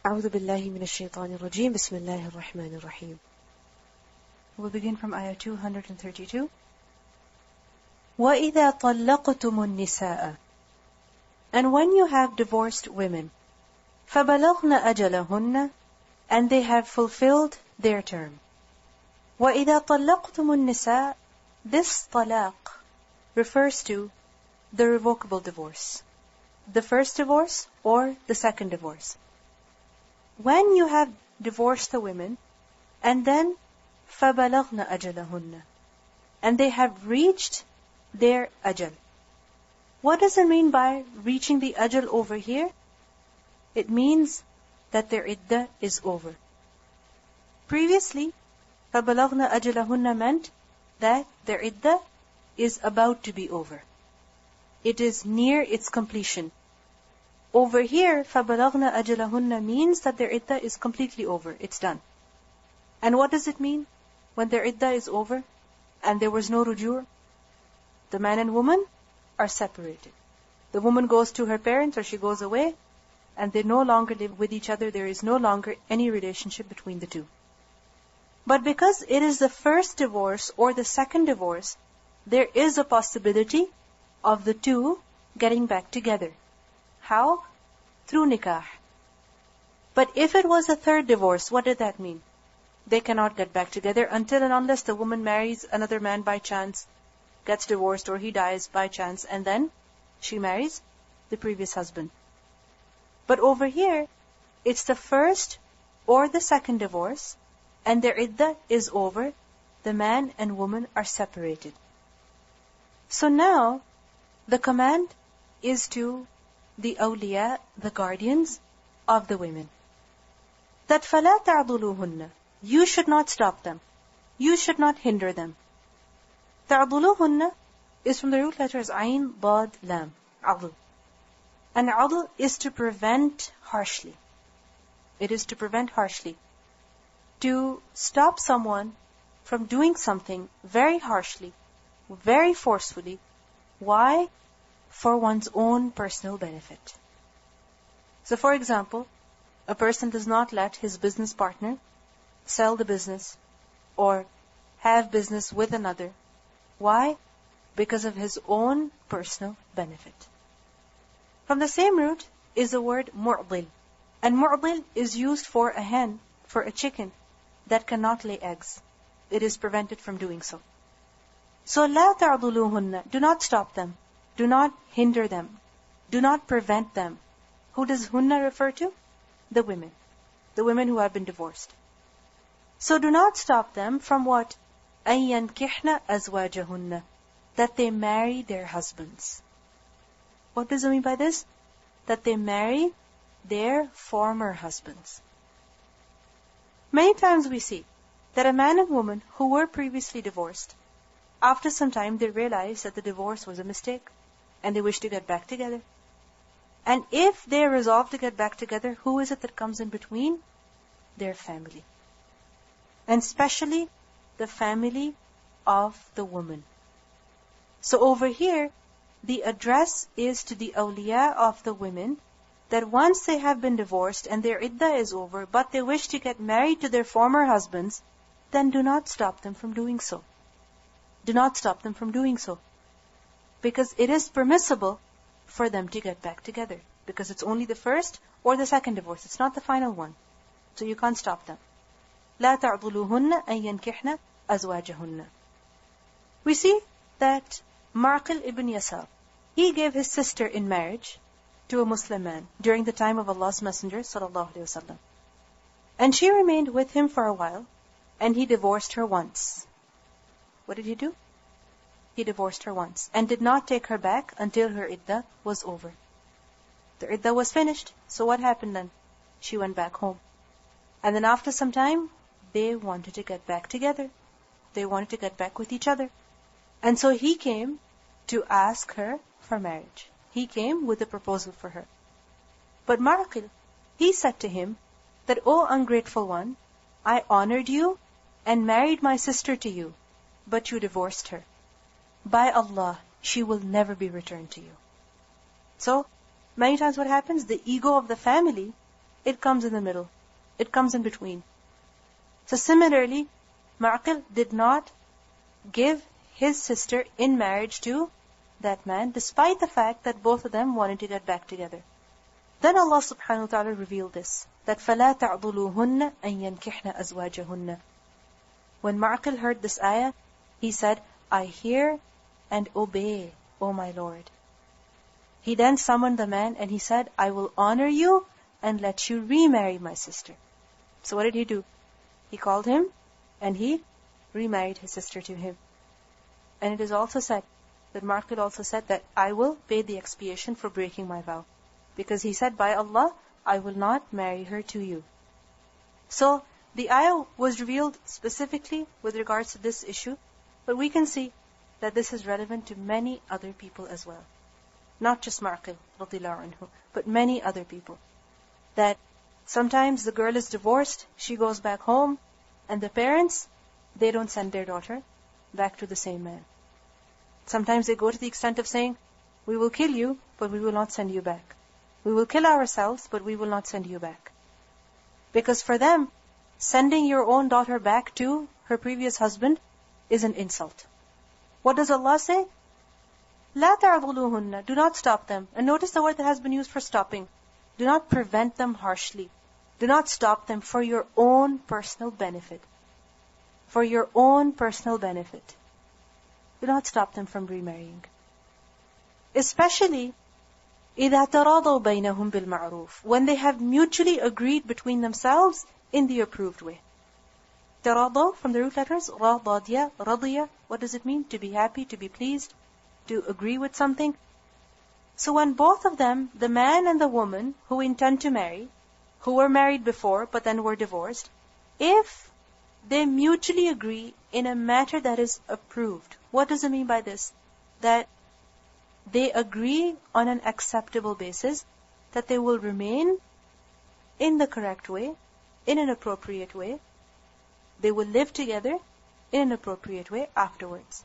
أعوذ بالله من الشيطان الرجيم بسم الله الرحمن الرحيم. We'll begin from ayah 232. وَإِذَا طَلَّقْتُمُ النِّسَاءَ, and when you have divorced women, فَبَلَغْنَ أَجَلَهُنَّ, and they have fulfilled their term. وَإِذَا طَلَّقْتُمُ النِّسَاءَ, this talaq refers to the revocable divorce, the first divorce or the second divorce. When you have divorced the women, and then فَبَلَغْنَ أَجَلَهُنَّ, and they have reached their ajal. What does it mean by reaching the ajal over here? It means that their iddah is over. Previously, فَبَلَغْنَ أَجَلَهُنَّ meant that their iddah is about to be over. It is near its completion. Over here, فَبَلَغْنَ أَجَلَهُنَّ means that their iddah is completely over. It's done. And what does it mean when their iddah is over and there was no rujur? The man and woman are separated. The woman goes to her parents or she goes away and they no longer live with each other. There is no longer any relationship between the two. But because it is the first divorce or the second divorce, there is a possibility of the two getting back together. How? Through nikah. But if it was a third divorce, what did that mean? They cannot get back together until and unless the woman marries another man by chance, gets divorced, or he dies by chance, and then she marries the previous husband. But over here, it's the first or the second divorce, and their iddah is over. The man and woman are separated. So now, the command is to the awliya, the guardians of the women, that فَلَا تَعْضُلُوهُنَّ, you should not stop them. You should not hinder them. تَعْضُلُوهُنَّ is from the root letters Ayn, Bad, Lam, Adl. And Adl is to prevent harshly. It is to prevent harshly. To stop someone from doing something very harshly, very forcefully. Why? For one's own personal benefit. So for example, a person does not let his business partner sell the business or have business with another. Why? Because of his own personal benefit. From the same root is the word mu'dil. And mu'dil is used for a hen, for a chicken that cannot lay eggs. It is prevented from doing so. So la ta'duluhunna, do not stop them. Do not hinder them. Do not prevent them. Who does hunna refer to? The women. The women who have been divorced. So do not stop them from what? أَن يَنْكِحْنَ أَزْوَاجَهُنَّ, that they marry their husbands. What does it mean by this? That they marry their former husbands. Many times we see that a man and woman who were previously divorced, after some time they realize that the divorce was a mistake and they wish to get back together. And if they resolve to get back together, who is it that comes in between? Their family. And especially the family of the woman. So over here, the address is to the awliya of the women, that once they have been divorced and their iddah is over, but they wish to get married to their former husbands, then do not stop them from doing so. Do not stop them from doing so. Because it is permissible for them to get back together. Because it's only the first or the second divorce. It's not the final one. So you can't stop them. لا تعضلوهن أن ينكحن أزواجهن. We see that Ma'qil ibn Yasar, he gave his sister in marriage to a Muslim man during the time of Allah's Messenger sallallahu alaihi wasallam. And she remained with him for a while, and he divorced her once. What did he do? He divorced her once and did not take her back until her iddah was over. The iddah was finished. So what happened then? She went back home. And then after some time, they wanted to get back together. They wanted to get back with each other. And so he came to ask her for marriage. He came with a proposal for her. But Ma'qil, he said to him that, "O ungrateful one, I honored you and married my sister to you, but you divorced her. By Allah, she will never be returned to you." So, many times what happens? The ego of the family it comes in the middle. It comes in between. So similarly, Ma'qil did not give his sister in marriage to that man, despite the fact that both of them wanted to get back together. Then Allah subhanahu wa ta'ala revealed this, that فَلَا تَعْضُلُوهُنَّ أَن يَنْكِحْنَ أَزْوَاجَهُنَّ. When Ma'qil heard this ayah, he said, I hear and obey, O my Lord. He then summoned the man and he said, I will honor you and let you remarry my sister. So what did he do? He called him and he remarried his sister to him. And it is also said, that Ma'qil also said that I will pay the expiation for breaking my vow. Because he said, by Allah, I will not marry her to you. So, the ayah was revealed specifically with regards to this issue, but we can see that this is relevant to many other people as well. Not just Ma'qil, radiyallahu anhu, but many other people. That sometimes the girl is divorced, she goes back home, and the parents, they don't send their daughter back to the same man. Sometimes they go to the extent of saying, we will kill you, but we will not send you back. We will kill ourselves, but we will not send you back. Because for them, sending your own daughter back to her previous husband is an insult. What does Allah say? لَا تَعْضُلُوهُنَّ. Do not stop them. And notice the word that has been used for stopping. Do not prevent them harshly. Do not stop them for your own personal benefit. For your own personal benefit. Do not stop them from remarrying. Especially, إِذَا تَرَاضَوْا بَيْنَهُمْ بِالْمَعْرُوفِ. When they have mutually agreed between themselves in the approved way. تَرَاضَوْا, from the root letters, رَاضَدْيَا, رَضِيَا. What does it mean? To be happy, to be pleased, to agree with something. So when both of them, the man and the woman who intend to marry, who were married before but then were divorced, if they mutually agree in a matter that is approved. What does it mean by this? That they agree on an acceptable basis, that they will remain in the correct way, in an appropriate way. They will live together in an appropriate way afterwards.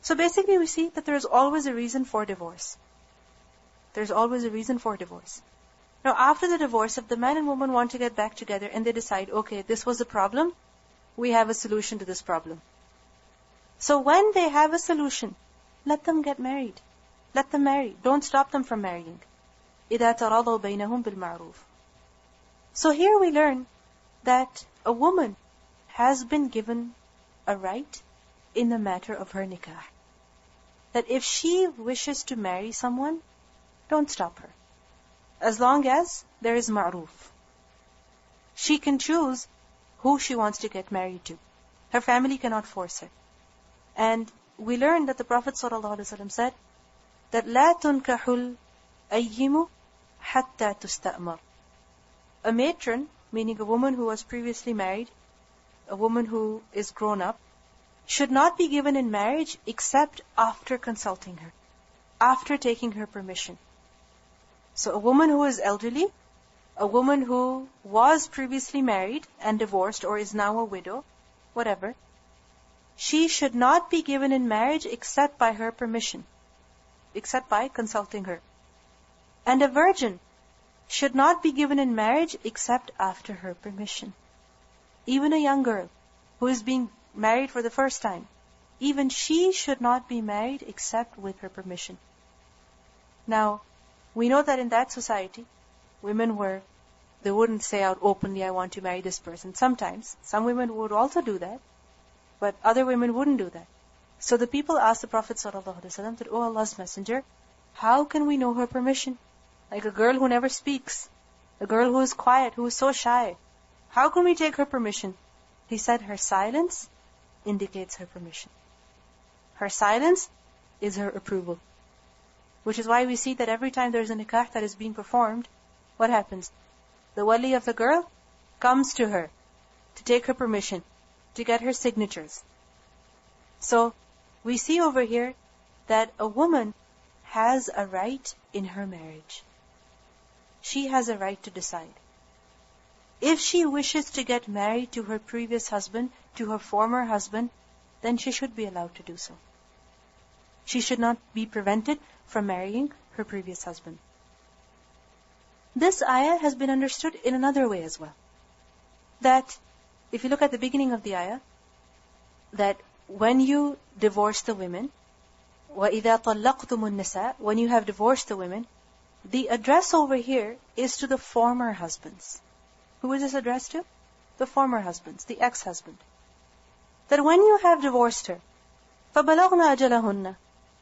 So basically we see that there is always a reason for divorce. There's always a reason for divorce. Now after the divorce, if the man and woman want to get back together and they decide, okay, this was a problem, we have a solution to this problem. So when they have a solution, let them get married. Let them marry. Don't stop them from marrying. إِذَا تَرَاضَوْا بَيْنَهُمْ بِالْمَعْرُوفِ. So here we learn that a woman has been given a right in the matter of her nikah. That if she wishes to marry someone, don't stop her. As long as there is ma'roof. She can choose who she wants to get married to. Her family cannot force her. And we learn that the Prophet ﷺ said that لا تنكح الأيم حتى تستأمر. A matron, meaning a woman who was previously married, a woman who is grown up, should not be given in marriage except after consulting her, after taking her permission. So a woman who is elderly, a woman who was previously married and divorced or is now a widow, whatever, she should not be given in marriage except by her permission, except by consulting her. And a virgin should not be given in marriage except after her permission. Even a young girl who is being married for the first time, even she should not be married except with her permission. Now, we know that in that society, women they wouldn't say out openly, I want to marry this person. Sometimes, some women would also do that, but other women wouldn't do that. So the people asked the Prophet ﷺ that, O Allah's Messenger, how can we know her permission? Like a girl who never speaks, a girl who is quiet, who is so shy. How can we take her permission? He said, her silence indicates her permission. Her silence is her approval. Which is why we see that every time there's a nikah that is being performed, what happens? The wali of the girl comes to her to take her permission, to get her signatures. So, we see over here that a woman has a right in her marriage. She has a right to decide. If she wishes to get married to her previous husband, to her former husband, then she should be allowed to do so. She should not be prevented from marrying her previous husband. This ayah has been understood in another way as well. That if you look at the beginning of the ayah, that when you divorce the women, وَإِذَا طَلَّقْتُمُ النِّسَاءَ, when you have divorced the women, the address over here is to the former husbands. Who is this addressed to? The former husbands, the ex-husband. That when you have divorced her, فَبَلَغْنَا أَجَلَهُنَّ,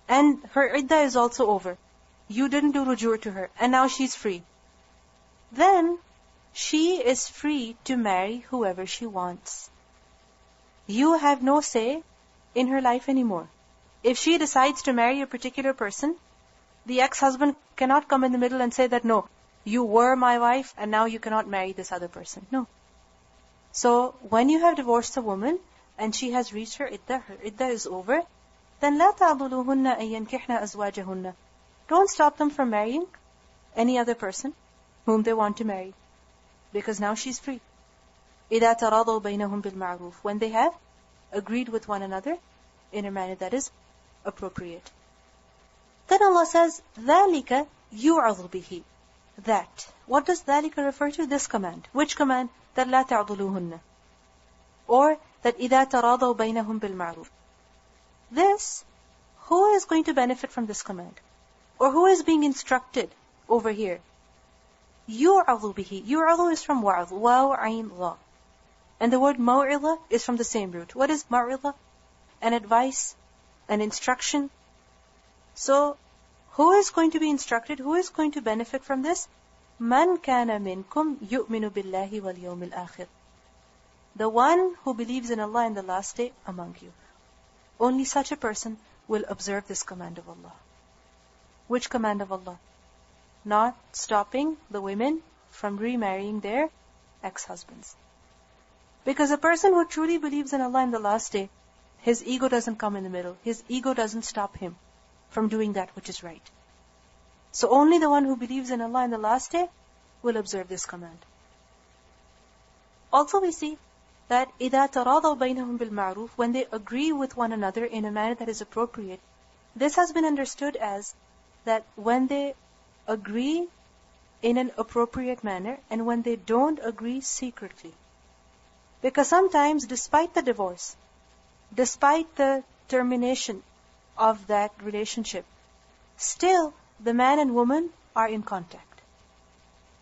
and her iddah is also over, you didn't do rujur to her, and now she's free, then she is free to marry whoever she wants. You have no say in her life anymore. If she decides to marry a particular person, the ex-husband cannot come in the middle and say that, no, you were my wife and now you cannot marry this other person. No. So, when you have divorced a woman and she has reached her iddah is over, then لَا تَعْضُلُوهُنَّ أَن يَنْكِحْنَ أَزْوَاجَهُنَّ. Don't stop them from marrying any other person whom they want to marry. Because now she's free. إِذَا تَرَاضَوْا بَيْنَهُمْ بِالْمَعْرُوفِ, when they have agreed with one another in a manner that is appropriate. Then Allah says, ذَلِكَ يُعَظُ بِهِ. That. What does ذَلِكَ refer to? This command. Which command? That لَا تَعْضُلُوهُنَّ. Or that إِذَا تَرَاضَوْا بَيْنَهُمْ بِالْمَعْرُوفِ. This, who is going to benefit from this command? Or who is being instructed over here? يُعَظُ بِهِ. يُعَظُ is from وَعْظ. Waw, ayn, la. And the word maw'ilah is from the same root. What is maw'ilah? An advice, an instruction. So, who is going to be instructed? Who is going to benefit from this? مَنْ كَانَ مِنْكُمْ يُؤْمِنُ بِاللَّهِ وَالْيَوْمِ الْآخِرِ. The one who believes in Allah and the last day among you. Only such a person will observe this command of Allah. Which command of Allah? Not stopping the women from remarrying their ex-husbands. Because a person who truly believes in Allah and the last day, his ego doesn't come in the middle. His ego doesn't stop him from doing that which is right. So only the one who believes in Allah and the last day will observe this command. Also we see that إِذَا تَرَاضَوْا بَيْنَهُمْ بِالْمَعْرُوفِ, when they agree with one another in a manner that is appropriate, this has been understood as that when they agree in an appropriate manner and when they don't agree secretly. Because sometimes, despite the divorce, despite the termination of that relationship, still the man and woman are in contact.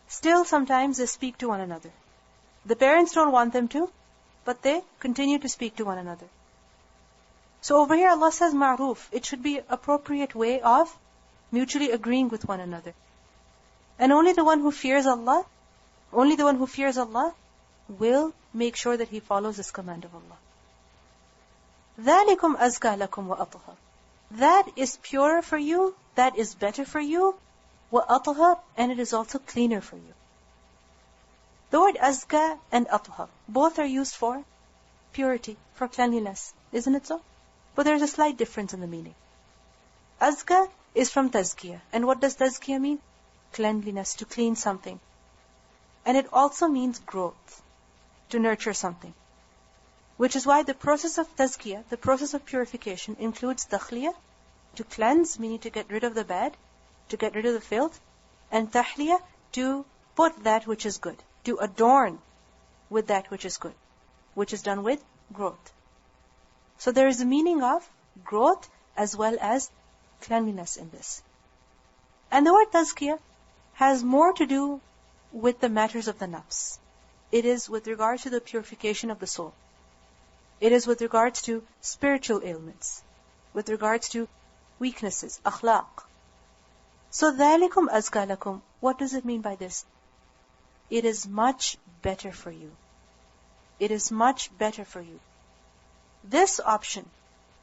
Still sometimes they speak to one another. The parents don't want them to, but they continue to speak to one another. So over here Allah says ma'roof. It should be appropriate way of mutually agreeing with one another. And only the one who fears Allah, will make sure that he follows this command of Allah. ذَلِكُمْ أَزْكَى لَكُمْ وَأَطْهَرُ. That is purer for you, that is better for you, وَأَطْهَرُ, and it is also cleaner for you. The word azka and athhar, both are used for purity, for cleanliness. Isn't it so? But there's a slight difference in the meaning. Azka is from tazkiyah. And what does tazkiyah mean? Cleanliness, to clean something. And it also means growth, to nurture something. Which is why the process of tazkiyah, the process of purification, includes takhliyah, to cleanse, meaning to get rid of the bad, to get rid of the filth, and tahliyah, to put that which is good, to adorn with that which is good, which is done with growth. So there is a meaning of growth as well as cleanliness in this. And the word tazkiyah has more to do with the matters of the nafs. It is with regards to the purification of the soul. It is with regards to spiritual ailments, with regards to weaknesses, akhlaq. So ذَلِكُمْ أَزْكَى لَكُمْ. What does it mean by this? It is much better for you. It is much better for you. This option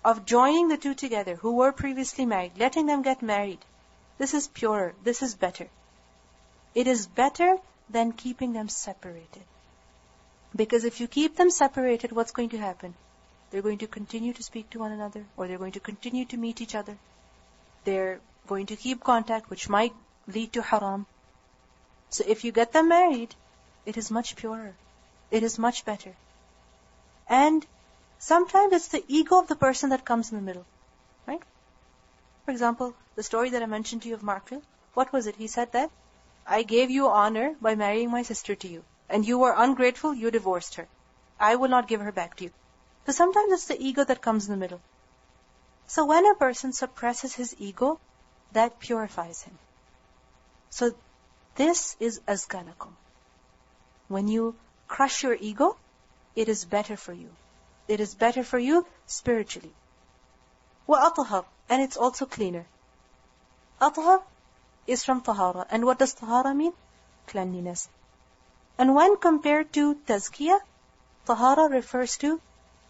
of joining the two together who were previously married, letting them get married, this is purer, this is better. It is better than keeping them separated. Because if you keep them separated, what's going to happen? They're going to continue to speak to one another, or they're going to continue to meet each other. They're going to keep contact, which might lead to haram. So if you get them married, it is much purer. It is much better. And sometimes it's the ego of the person that comes in the middle. Right? For example, the story that I mentioned to you of Markle, what was it? He said that I gave you honor by marrying my sister to you, and you were ungrateful, you divorced her. I will not give her back to you. So sometimes it's the ego that comes in the middle. So when a person suppresses his ego, that purifies him. So this is azka lakum. When you crush your ego, it is better for you. It is better for you spiritually. وَأَطْهَرْ, and it's also cleaner. أطهر is from tahara. And what does tahara mean? Cleanliness. And when compared to tazkiyah, tahara refers to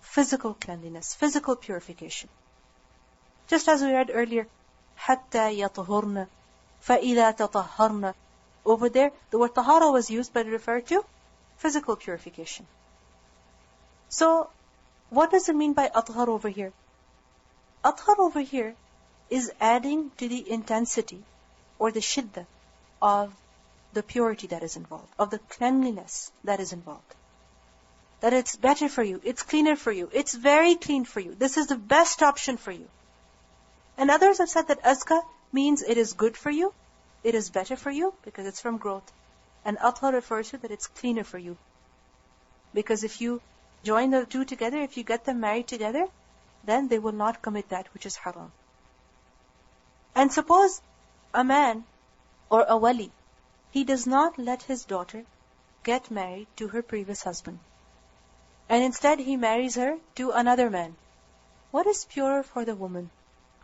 physical cleanliness, physical purification. Just as we read earlier, حَتَّى يَطْهُرْنَ فَإِذَا تَطَهَّرْنَ. Over there, the word tahara was used, but it referred to physical purification. So, what does it mean by athhar over here? Athhar over here is adding to the intensity or the shiddah of the purity that is involved, of the cleanliness that is involved. That it's better for you, it's cleaner for you, it's very clean for you. This is the best option for you. And others have said that azka means it is good for you, it is better for you because it's from growth. And athhar refers to that it's cleaner for you. Because if you join the two together, if you get them married together, then they will not commit that which is haram. And suppose a man or a wali, he does not let his daughter get married to her previous husband. And instead he marries her to another man. What is purer for the woman?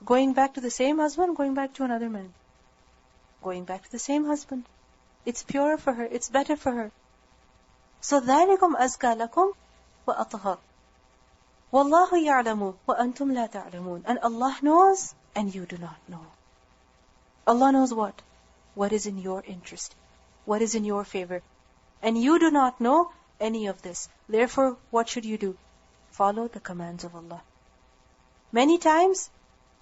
Going back to the same husband, going back to another man? Going back to the same husband. It's purer for her, it's better for her. So ذَلِكُمْ أَزْكَى لَكُمْ وَأَطْهَرُ وَاللَّهُ يَعْلَمُ وَأَنْتُمْ لَا تَعْلَمُونَ. And Allah knows and you do not know. Allah knows what? What is in your interest? What is in your favor? And you do not know any of this. Therefore, what should you do? Follow the commands of Allah. Many times,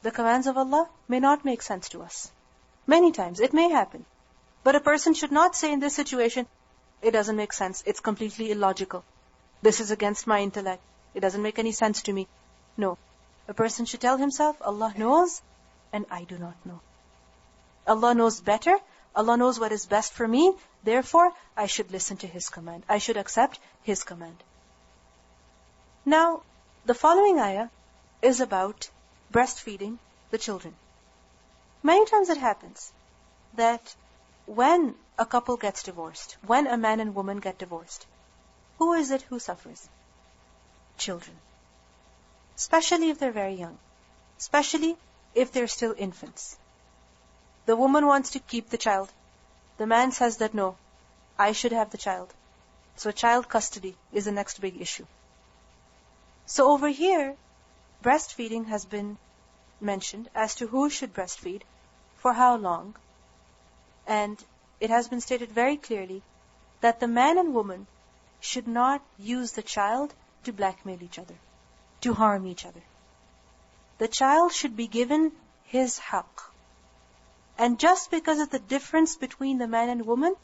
the commands of Allah may not make sense to us. Many times, it may happen. But a person should not say in this situation, it doesn't make sense, it's completely illogical. This is against my intellect. It doesn't make any sense to me. No. A person should tell himself, Allah knows and I do not know. Allah knows better. Allah knows what is best for me. Therefore, I should listen to His command. I should accept His command. Now, the following ayah is about breastfeeding the children. Many times it happens that when a couple gets divorced, when a man and woman get divorced, who is it who suffers? Children. Especially if they're very young. Especially if they're still infants. The woman wants to keep the child. The man says that no, I should have the child. So child custody is the next big issue. So over here, breastfeeding has been mentioned as to who should breastfeed, for how long. And it has been stated very clearly that the man and woman should not use the child to blackmail each other, to harm each other. The child should be given his haqq. And just because of the difference between the man and woman,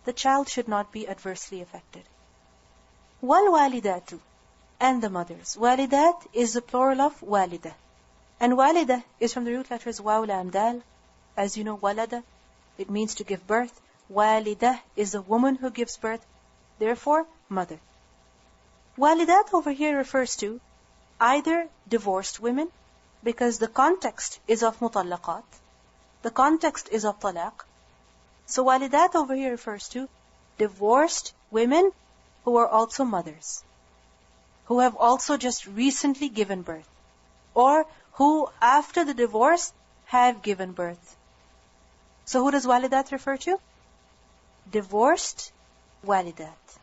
the child should not be adversely affected. وَالْوَالِدَاتُ, and the mothers. Walidat is the plural of walida. And walida is from the root letters waw, lam, dal. As you know, walada, it means to give birth. Walida is the woman who gives birth. Therefore, mother. Walidat over here refers to either divorced women, because the context is of mutallaqat. The context is of talaq. So walidat over here refers to divorced women who are also mothers, who have also just recently given birth, or who after the divorce have given birth. So who does walidat refer to? Divorced walidat.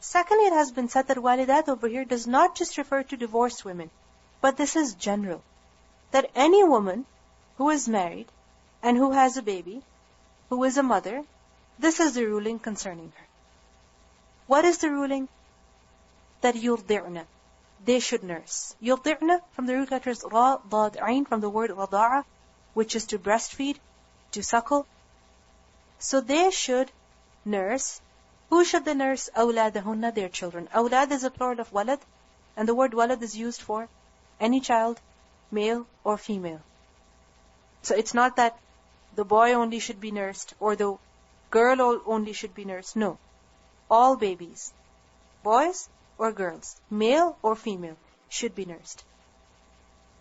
Secondly, it has been said that walidat over here does not just refer to divorced women, but this is general. That any woman who is married and who has a baby, who is a mother, this is the ruling concerning her. What is the ruling? That yurdi'na, they should nurse. Yurdi'na from the root letters ra, dad, ain, from the word rada'a, which is to breastfeed, to suckle. So they should nurse. Who should they nurse? Awladahunna, their children. Awlad is a plural of walad, and the word walad is used for any child, male or female. So it's not that the boy only should be nursed, or the girl only should be nursed. No. All babies, boys or girls, male or female, should be nursed.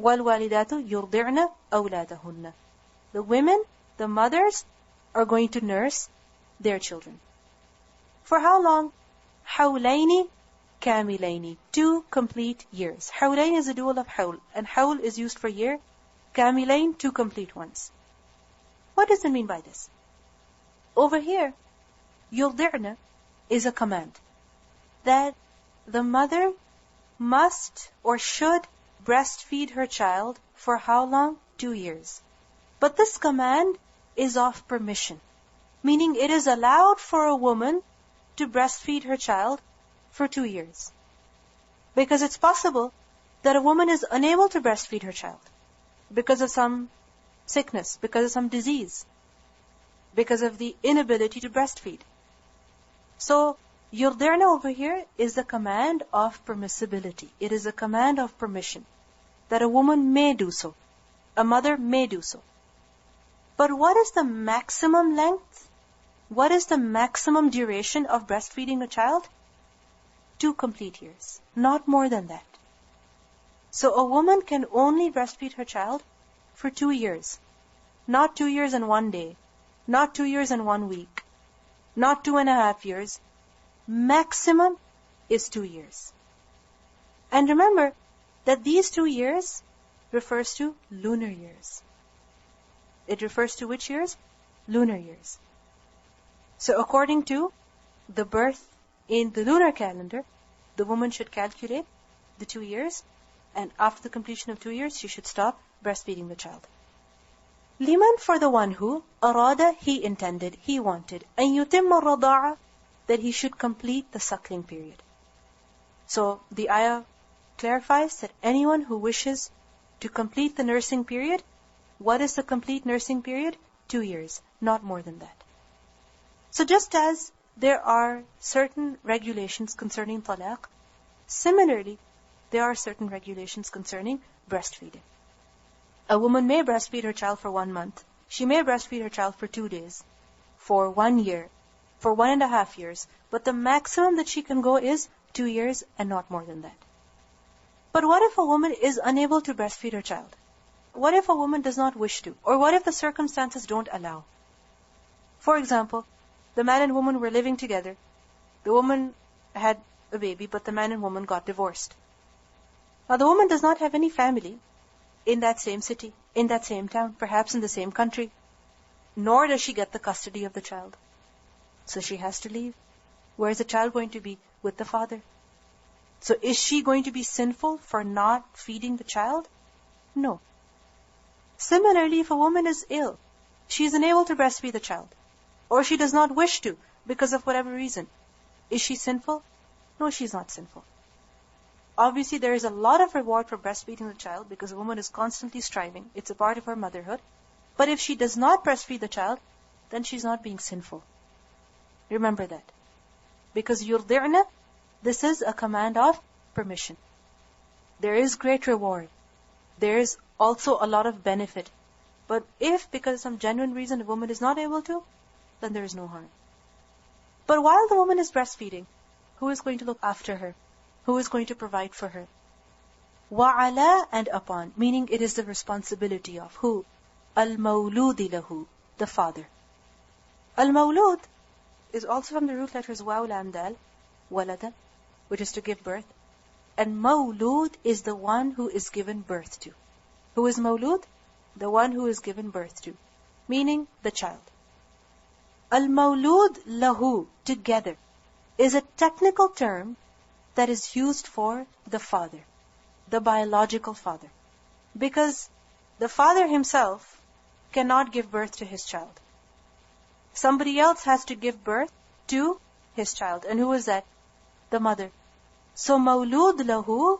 وَالْوَالِدَاتُ يُرْضِعْنَ أَوْلَادَهُنَّ. The women, the mothers, are going to nurse their children. For how long? حَوْلَيْنِ كَامِلَيْنِ. 2 complete years. حَوْلَيْن is a dual of حَوْل, and حَوْل is used for year. كَامِلَيْن, 2 complete ones. What does it mean by this? Over here, يُرْضِعْنَ is a command that the mother must or should breastfeed her child for how long? 2 years. But this command is of permission, meaning it is allowed for a woman to breastfeed her child for 2 years. Because it's possible that a woman is unable to breastfeed her child because of some sickness, because of some disease, because of the inability to breastfeed. So, yurdirna over here is the command of permissibility. It is a command of permission, that a woman may do so. A mother may do so. But what is the maximum length? What is the maximum duration of breastfeeding a child? 2 complete years. Not more than that. So a woman can only breastfeed her child for 2 years. Not 2 years and 1 day. Not 2 years and 1 week. Not 2.5 years. Maximum is 2 years. And remember that these 2 years refers to lunar years. It refers to which years? Lunar years. So according to the birth in the lunar calendar, the woman should calculate the 2 years, and after the completion of 2 years, she should stop breastfeeding the child. Liman, for the one who, arada, he intended, he wanted, and yutimma rada'a, that he should complete the suckling period. So the ayah clarifies that anyone who wishes to complete the nursing period, what is the complete nursing period? 2 years, not more than that. So just as there are certain regulations concerning talaq, similarly, there are certain regulations concerning breastfeeding. A woman may breastfeed her child for 1 month. She may breastfeed her child for 2 days, for 1 year, for 1.5 years. But the maximum that she can go is 2 years and not more than that. But what if a woman is unable to breastfeed her child? What if a woman does not wish to? Or what if the circumstances don't allow? For example, the man and woman were living together. The woman had a baby, but the man and woman got divorced. Now the woman does not have any family in that same city, in that same town, perhaps in the same country. Nor does she get the custody of the child. So she has to leave. Where is the child going to be? With the father. So is she going to be sinful for not feeding the child? No. Similarly, if a woman is ill, she is unable to breastfeed the child, or she does not wish to because of whatever reason, is she sinful? No, she's not sinful. Obviously, there is a lot of reward for breastfeeding the child because a woman is constantly striving. It's a part of her motherhood. But if she does not breastfeed the child, then she's not being sinful. Remember that. Because yurdi'na, this is a command of permission. There is great reward. There is also a lot of benefit. But if, because of some genuine reason, a woman is not able to, then there is no harm. But while the woman is breastfeeding, who is going to look after her? Who is going to provide for her? وَعَلَى, and upon, meaning it is the responsibility of who? Al-mawludi lahu, the father. Al-mawlud is also from the root letters waw, lam, dal, walada, which is to give birth. And mawlud is the one who is given birth to. Who is mawlud? The one who is given birth to, meaning the child. Al-mawlud lahu, together, is a technical term that is used for the father, the biological father. Because the father himself cannot give birth to his child. Somebody else has to give birth to his child. And who is that? The mother. So mawlud lahu,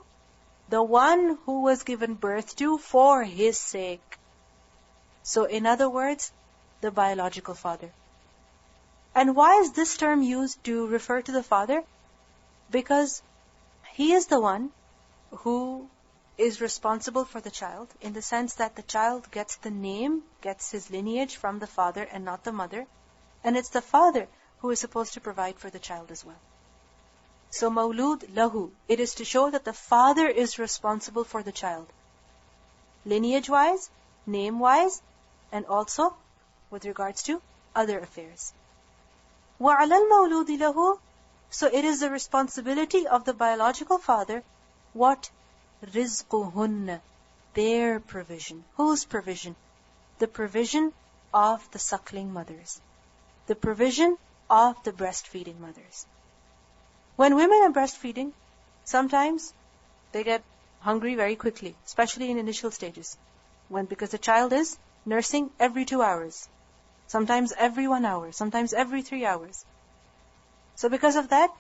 the one who was given birth to for his sake. So in other words, the biological father. And why is this term used to refer to the father? Because he is the one who is responsible for the child in the sense that the child gets the name, gets his lineage from the father and not the mother. And it's the father who is supposed to provide for the child as well. So mawlud lahu, it is to show that the father is responsible for the child. Lineage-wise, name-wise, and also with regards to other affairs. وَعَلَى الْمَوْلُودِ لَهُ, so it is the responsibility of the biological father, what? رِزْقُهُنَّ, their provision. Whose provision? The provision of the suckling mothers. The provision of the breastfeeding mothers. When women are breastfeeding, sometimes they get hungry very quickly, especially in initial stages. Because the child is nursing every 2 hours. Sometimes every 1 hour, sometimes every 3 hours. So because of that,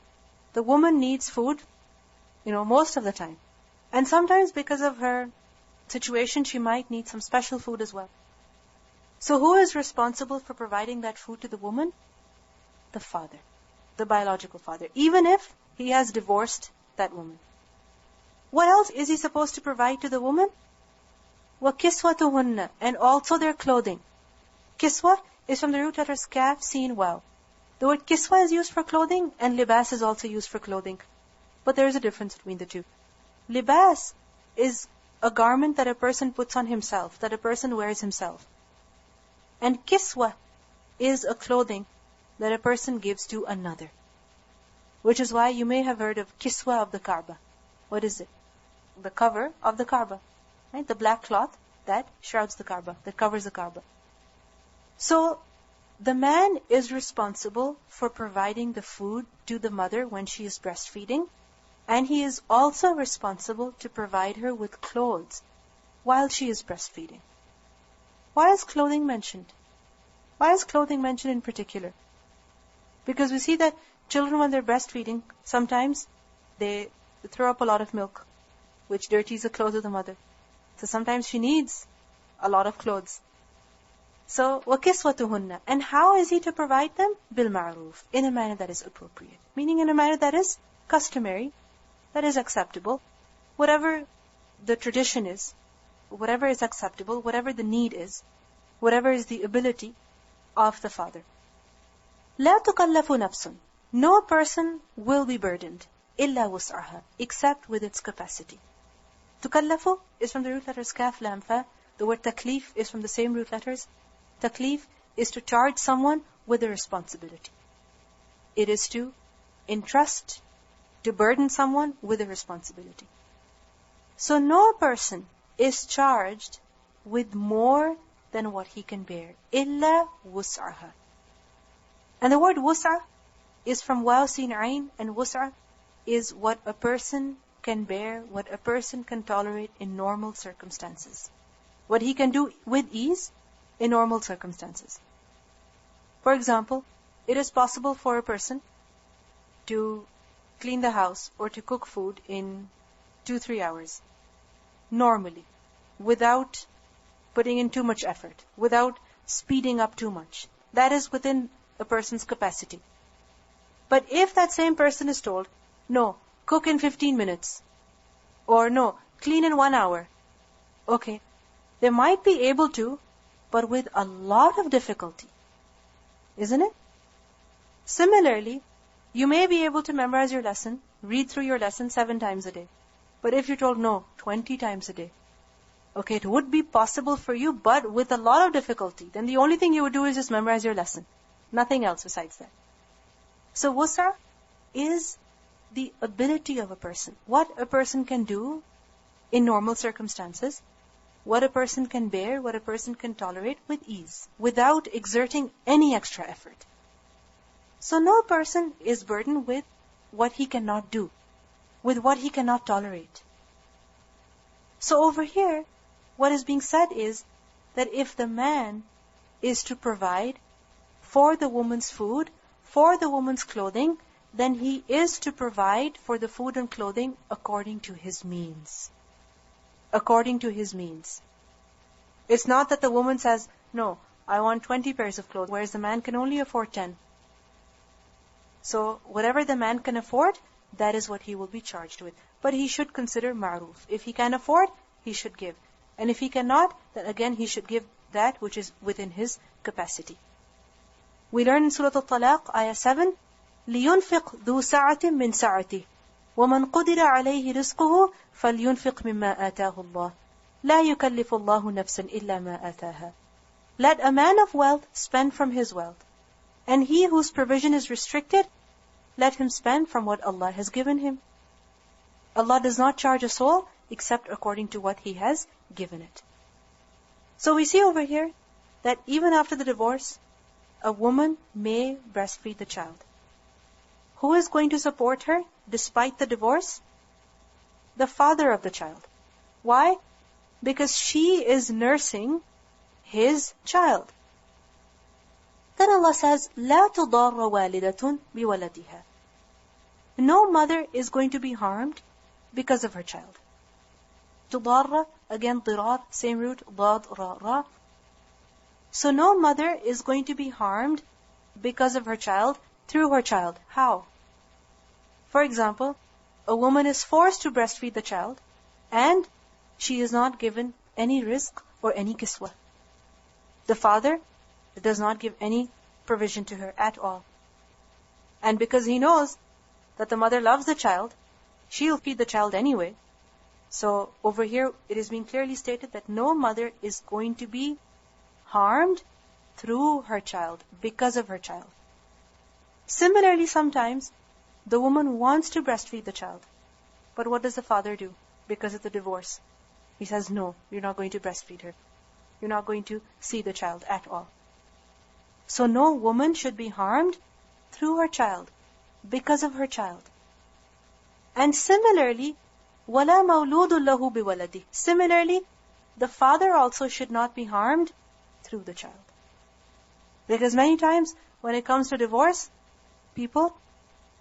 the woman needs food, most of the time. And sometimes because of her situation, she might need some special food as well. So who is responsible for providing that food to the woman? The father, the biological father, even if he has divorced that woman. What else is he supposed to provide to the woman? وَكِسْوَتُهُنَّ, and also their clothing. Kiswa is from the root letters kaf, sin, waw. The word kiswa is used for clothing, and libas is also used for clothing. But there is a difference between the two. Libas is a garment that a person puts on himself, that a person wears himself. And kiswa is a clothing that a person gives to another. Which is why you may have heard of kiswa of the Kaaba. What is it? The cover of the Kaaba. Right? The black cloth that shrouds the Kaaba, that covers the Kaaba. So, the man is responsible for providing the food to the mother when she is breastfeeding, and he is also responsible to provide her with clothes while she is breastfeeding. Why is clothing mentioned? Why is clothing mentioned in particular? Because we see that children, when they're breastfeeding, sometimes they throw up a lot of milk, which dirties the clothes of the mother. So sometimes she needs a lot of clothes. So, وَكِسْوَتُهُنَّ, and how is he to provide them? بِالْمَعْرُوفِ, in a manner that is appropriate. Meaning in a manner that is customary, that is acceptable. Whatever the tradition is, whatever is acceptable, whatever the need is, whatever is the ability of the father. لَا تُكَلَّفُ نَفْسٌ, no person will be burdened, إِلَّا وُسْعَهَا, except with its capacity. تُكَلَّفُ is from the root letters kaf, lam, fa. The word taklif is from the same root letters. Taklif is to charge someone with a responsibility. It is to entrust, to burden someone with a responsibility. So no person is charged with more than what he can bear. إِلَّا وُسْعَهَا. And the word wus'a is from waw, sin, ayn, and wus'a is what a person can bear, what a person can tolerate in normal circumstances. What he can do with ease in normal circumstances. For example, it is possible for a person to clean the house or to cook food in 2-3 hours. Normally. Without putting in too much effort. Without speeding up too much. That is within a person's capacity. But if that same person is told, no, cook in 15 minutes. Or no, clean in 1 hour. Okay. They might be able to, but with a lot of difficulty. Isn't it? Similarly, you may be able to memorize your lesson, read through your lesson 7 times a day. But if you're told, no, 20 times a day. Okay, it would be possible for you, but with a lot of difficulty. Then the only thing you would do is just memorize your lesson. Nothing else besides that. So wus'a is the ability of a person. What a person can do in normal circumstances. What a person can bear, what a person can tolerate with ease, without exerting any extra effort. So no person is burdened with what he cannot do, with what he cannot tolerate. So over here, what is being said is that if the man is to provide for the woman's food, for the woman's clothing, then he is to provide for the food and clothing according to his means. According to his means. It's not that the woman says, no, I want 20 pairs of clothes, whereas the man can only afford 10. So whatever the man can afford, that is what he will be charged with. But he should consider ma'roof. If he can afford, he should give. And if he cannot, then again he should give that which is within his capacity. We learn in Surah Al-Talaq, Ayah 7, لِيُنْفِقْ ذُو سَعَةٍ مِّن سَعَتِهِ وَمَنْ قُدِرَ عَلَيْهِ رِزْقُهُ فَلْيُنْفِقْ مِمَّا آتَاهُ اللَّهُ لَا يُكَلِّفُ اللَّهُ نَفْسًا إِلَّا مَا آتَاهَا. Let a man of wealth spend from his wealth, and he whose provision is restricted, let him spend from what Allah has given him. Allah does not charge a soul except according to what He has given it. So we see over here that even after the divorce, a woman may breastfeed the child. Who is going to support her despite the divorce? The father of the child. Why? Because she is nursing his child. Then Allah says, لا تضار والدة بولدها. No mother is going to be harmed because of her child. تضار, again ضرار, same root, ضاد, را, را. So no mother is going to be harmed because of her child through her child. How? For example, a woman is forced to breastfeed the child and she is not given any rizq or any kiswa. The father does not give any provision to her at all. And because he knows that the mother loves the child, she'll feed the child anyway. So over here it is being clearly stated that no mother is going to be harmed through her child, because of her child. Similarly, sometimes the woman wants to breastfeed the child. But what does the father do? Because of the divorce, he says, no, you're not going to breastfeed her. You're not going to see the child at all. So no woman should be harmed through her child, because of her child. And similarly, وَلَا مَوْلُودٌ لَهُ بِوَلَدِهِ. Similarly, the father also should not be harmed through the child. Because many times when it comes to divorce, people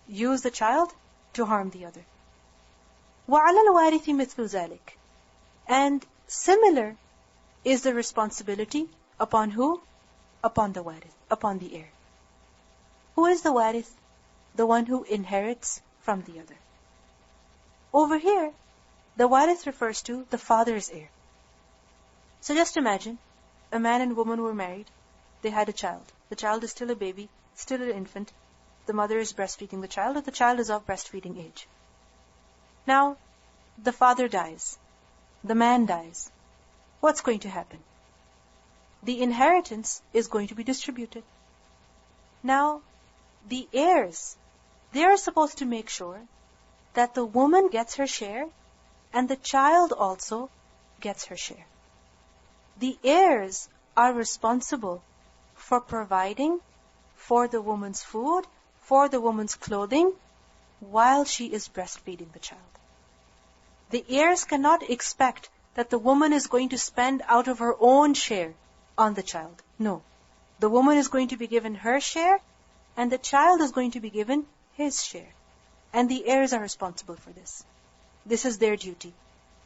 use the child to harm the other. وَعَلَى الْوَارِثِ مِثْلُ ذَلِكَ. And similar is the responsibility upon who? Upon the warith, upon the heir. Who is the warith? The one who inherits from the other. Over here, the warith refers to the father's heir. So just imagine, a man and woman were married. They had a child. The child is still a baby, still an infant. The mother is breastfeeding the child, or the child is of breastfeeding age. Now, the father dies. The man dies. What's going to happen? The inheritance is going to be distributed. Now, the heirs, they are supposed to make sure that the woman gets her share and the child also gets her share. The heirs are responsible for providing for the woman's food, for the woman's clothing, while she is breastfeeding the child. The heirs cannot expect that the woman is going to spend out of her own share on the child. No. The woman is going to be given her share, and the child is going to be given his share. And the heirs are responsible for this. This is their duty.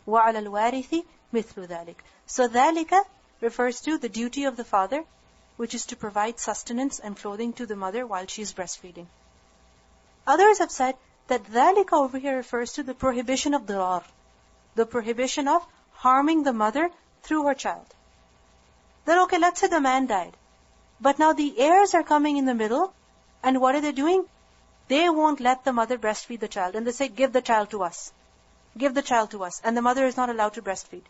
وَعَلَى الْوَارِثِ مِثْلُ ذَلِكَ. So ذَلِكَ refers to the duty of the father, which is to provide sustenance and clothing to the mother while she is breastfeeding. Others have said that ذَلِكَ over here refers to the prohibition of dirar, the prohibition of harming the mother through her child. Then okay, let's say the man died. But now the heirs are coming in the middle, and what are they doing? They won't let the mother breastfeed the child, and they say, give the child to us. Give the child to us. And the mother is not allowed to breastfeed.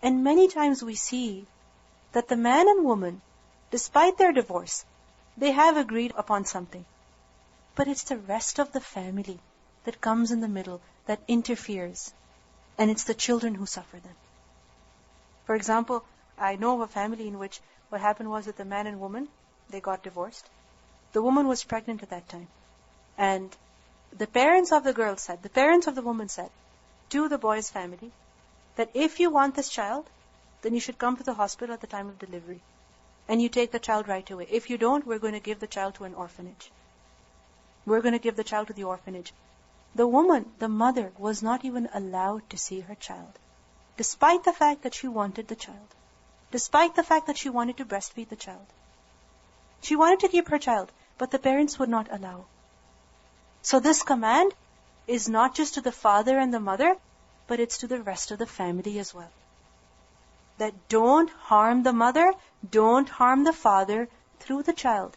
And many times we see that the man and woman, despite their divorce, they have agreed upon something. But it's the rest of the family that comes in the middle, that interferes. And it's the children who suffer then. For example, I know of a family in which what happened was that the man and woman, they got divorced. The woman was pregnant at that time. And the parents of the girl said, the parents of the woman said to the boy's family, that if you want this child, then you should come to the hospital at the time of delivery. And you take the child right away. If you don't, we're going to give the child to an orphanage. We're going to give the child to the orphanage. The woman, the mother, was not even allowed to see her child, despite the fact that she wanted the child, despite the fact that she wanted to breastfeed the child. She wanted to keep her child, but the parents would not allow. So this command is not just to the father and the mother, but it's to the rest of the family as well. That don't harm the mother, don't harm the father through the child.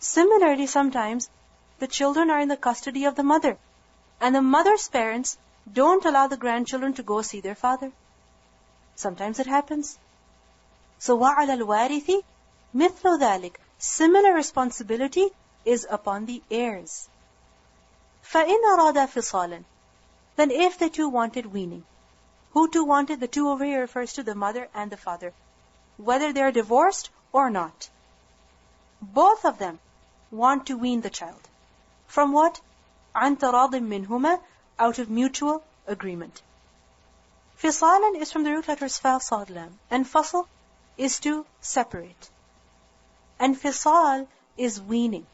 Similarly, sometimes the children are in the custody of the mother, and the mother's parents don't allow the grandchildren to go see their father. Sometimes it happens. So وَعَلَى الْوَارِثِ مِثْلُ ذَلِكَ. Similar responsibility is upon the heirs. فَإِنْ أَرَادَ فِصَالًا. Then if the two wanted weaning. Who two wanted? The two over here refers to the mother and the father. Whether they are divorced or not. Both of them want to wean the child. From what? عَنْ تَرَاضٍ مِّنْهُمَا. Out of mutual agreement. فِصَالًا is from the root letters fa, sad, lam. And fasl is to separate. And fisal is weaning,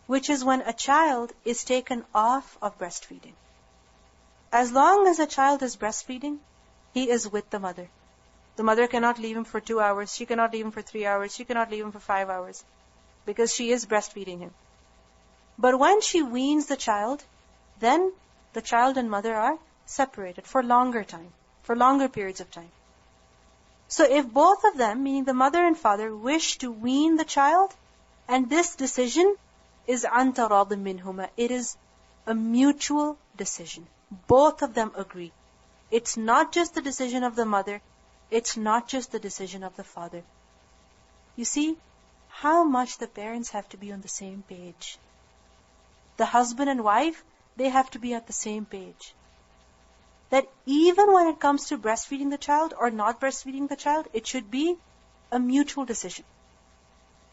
which is when a child is taken off of breastfeeding. As long as a child is breastfeeding, he is with the mother. The mother cannot leave him for 2 hours, she cannot leave him for 3 hours, she cannot leave him for 5 hours, because she is breastfeeding him. But when she weans the child, then the child and mother are separated for longer time, for longer periods of time. So if both of them, meaning the mother and father, wish to wean the child, and this decision is عَنْ تَرَاضٍ مِّنْهُمَا, it is a mutual decision. Both of them agree. It's not just the decision of the mother, it's not just the decision of the father. You see how much the parents have to be on the same page. The husband and wife, they have to be at the same page. That even when it comes to breastfeeding the child or not breastfeeding the child, it should be a mutual decision.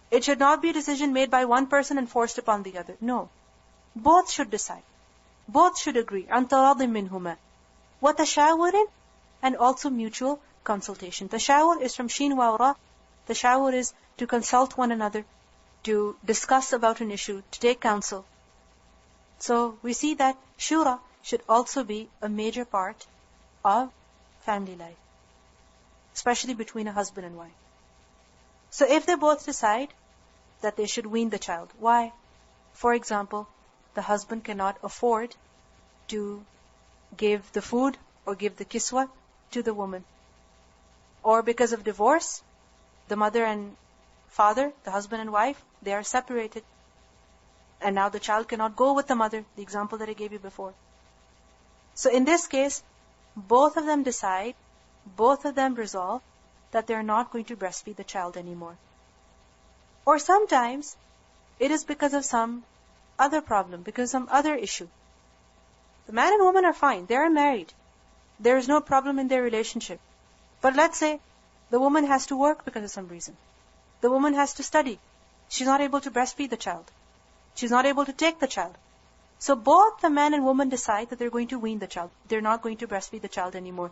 It should not be a decision made by one person and forced upon the other. No. Both should decide. Both should agree. عَنْ تَرَاضٍ مِّنْهُمَا. وَتَشَاوُرٍ, and also mutual consultation. Tashawur is from Shin wa Ra. Tashawur is to consult one another, to discuss about an issue, to take counsel. So we see that shura should also be a major part of family life, especially between a husband and wife. So if they both decide that they should wean the child, why? For example, the husband cannot afford to give the food or give the kiswa to the woman. Or because of divorce, the mother and father, the husband and wife, they are separated. And now the child cannot go with the mother, the example that I gave you before. So in this case, both of them decide, both of them resolve that they're not going to breastfeed the child anymore. Or sometimes, it is because of some other problem, because of some other issue. The man and woman are fine, they are married. There is no problem in their relationship. But let's say, the woman has to work because of some reason. The woman has to study. She's not able to breastfeed the child. She's not able to take the child. So both the man and woman decide that they're going to wean the child. They're not going to breastfeed the child anymore.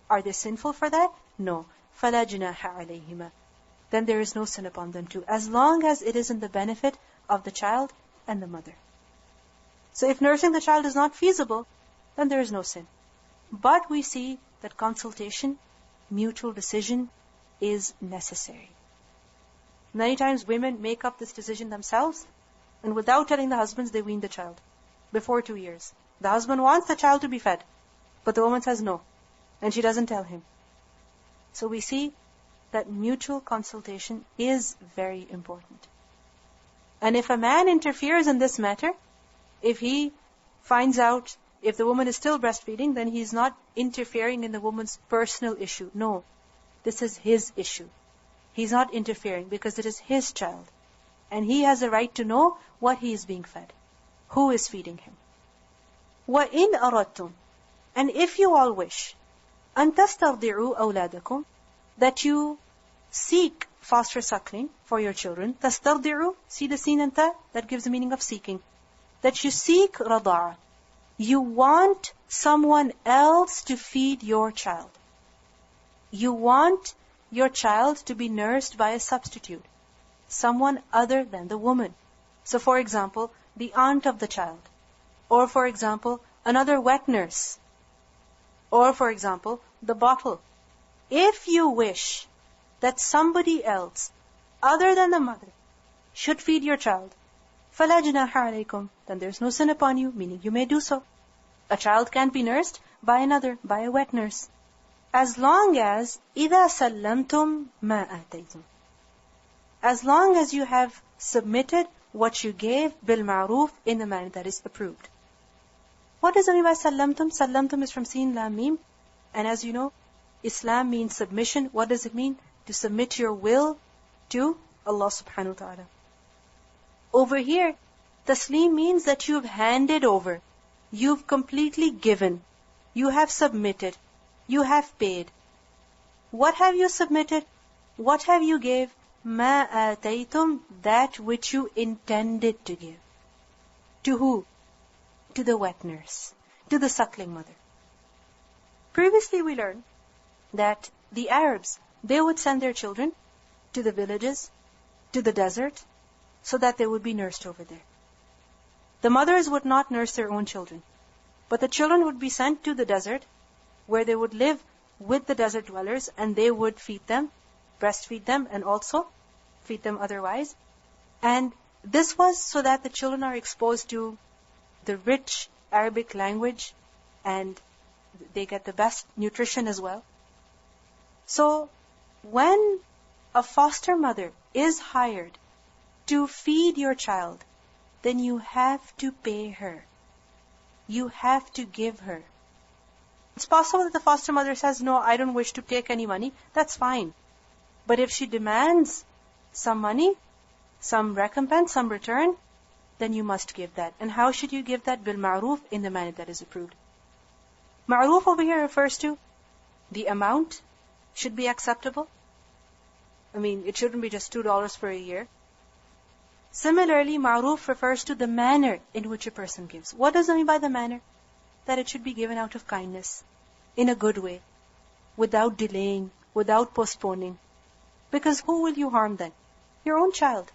Are they sinful for that? No. فَلَا جُنَاحَ عَلَيْهِمَا. Then there is no sin upon them too, as long as it is in the benefit of the child and the mother. So if nursing the child is not feasible, then there is no sin. But we see that consultation, mutual decision is necessary. Many times women make up this decision themselves, and without telling the husbands, they wean the child before 2 years. The husband wants the child to be fed, but the woman says no, and she doesn't tell him. So we see that mutual consultation is very important. And if a man interferes in this matter, if he finds out if the woman is still breastfeeding, then he's not interfering in the woman's personal issue. No, this is his issue. He's not interfering because it is his child. And he has a right to know what he is being fed, who is feeding him. وَإِنْ أَرَدْتُمْ, and if you all wish, أَن تَسْتَرْضِعُوا أَوْلَادَكُمْ, that you seek foster suckling for your children. تَسْتَرْضِعُوا, see the sin and ta, that gives the meaning of seeking. That you seek رَضَعَ, you want someone else to feed your child. You want your child to be nursed by a substitute, someone other than the woman. So for example, the aunt of the child. Or for example, another wet nurse. Or for example, the bottle. If you wish that somebody else, other than the mother, should feed your child, فَلَا جُنَاحَ عَلَيْكُمْ, then there's no sin upon you, meaning you may do so. A child can't be nursed by another, by a wet nurse. As long as إِذَا سَلَّمْتُمْ مَا آتَيْتُمْ, as long as you have submitted what you gave bil-ma'ruf in the manner that is approved. What does it mean by sallamtum? Sallamtum is from Sin Lam Mim. And as you know, Islam means submission. What does it mean? To submit your will to Allah subhanahu wa ta'ala. Over here, taslim means that you've handed over. You've completely given. You have submitted. You have paid. What have you submitted? What have you gave? مَا آتَيْتُمْ, that which you intended to give. To who? To the wet nurse. To the suckling mother. Previously we learned that the Arabs, they would send their children to the villages, to the desert, so that they would be nursed over there. The mothers would not nurse their own children, but the children would be sent to the desert, where they would live with the desert dwellers, and they would feed them, breastfeed them, and also feed them otherwise. And this was so that the children are exposed to the rich Arabic language, and they get the best nutrition as well. So, when a foster mother is hired to feed your child, then you have to pay her. You have to give her. It's possible that the foster mother says, no, I don't wish to take any money. That's fine. But if she demands some money, some recompense, some return, then you must give that. And how should you give that? Bil ma'ruf, in the manner that is approved. Ma'ruf over here refers to the amount should be acceptable. I mean, it shouldn't be just $2 for a year. Similarly, ma'ruf refers to the manner in which a person gives. What does it mean by the manner? That it should be given out of kindness, in a good way, without delaying, without postponing. Because who will you harm then? Your own child.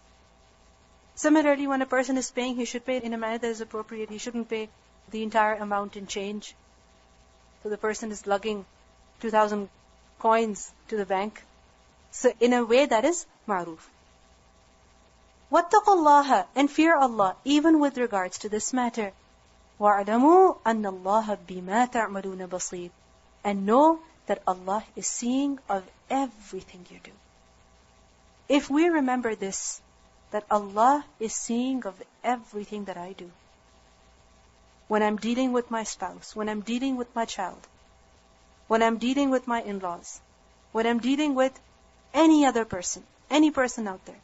Similarly, when a person is paying, he should pay in a manner that is appropriate. He shouldn't pay the entire amount in change. So the person is lugging 2,000 coins to the bank. So in a way that is ma'ruf. وَاتَّقُوا اللَّهَ, and fear Allah, even with regards to this matter. وَاعْلَمُوا أَنَّ اللَّهَ بِمَا تَعْمَلُونَ بَصِيرٌ, and know that Allah is seeing of everything you do. If we remember this, that Allah is seeing of everything that I do. When I'm dealing with my spouse, when I'm dealing with my child, when I'm dealing with my in-laws, when I'm dealing with any other person, any person out there,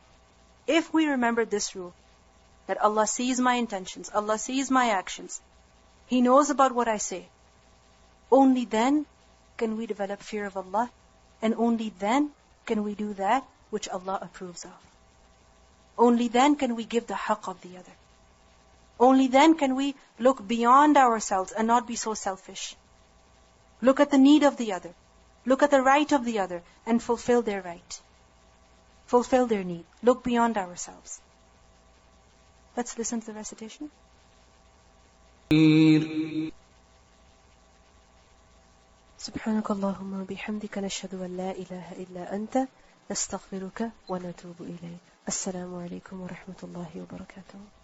if we remember this rule, that Allah sees my intentions, Allah sees my actions, He knows about what I say, only then can we develop fear of Allah, and only then can we do that which Allah approves of. Only then can we give the haqq of the other. Only then can we look beyond ourselves and not be so selfish. Look at the need of the other. Look at the right of the other and fulfill their right. Fulfill their need. Look beyond ourselves. Let's listen to the recitation. سبحانك اللهم وبحمدك نشهد أن لا إله إلا أنت نستغفرك ونتوب إليك. السلام عليكم ورحمة الله وبركاته.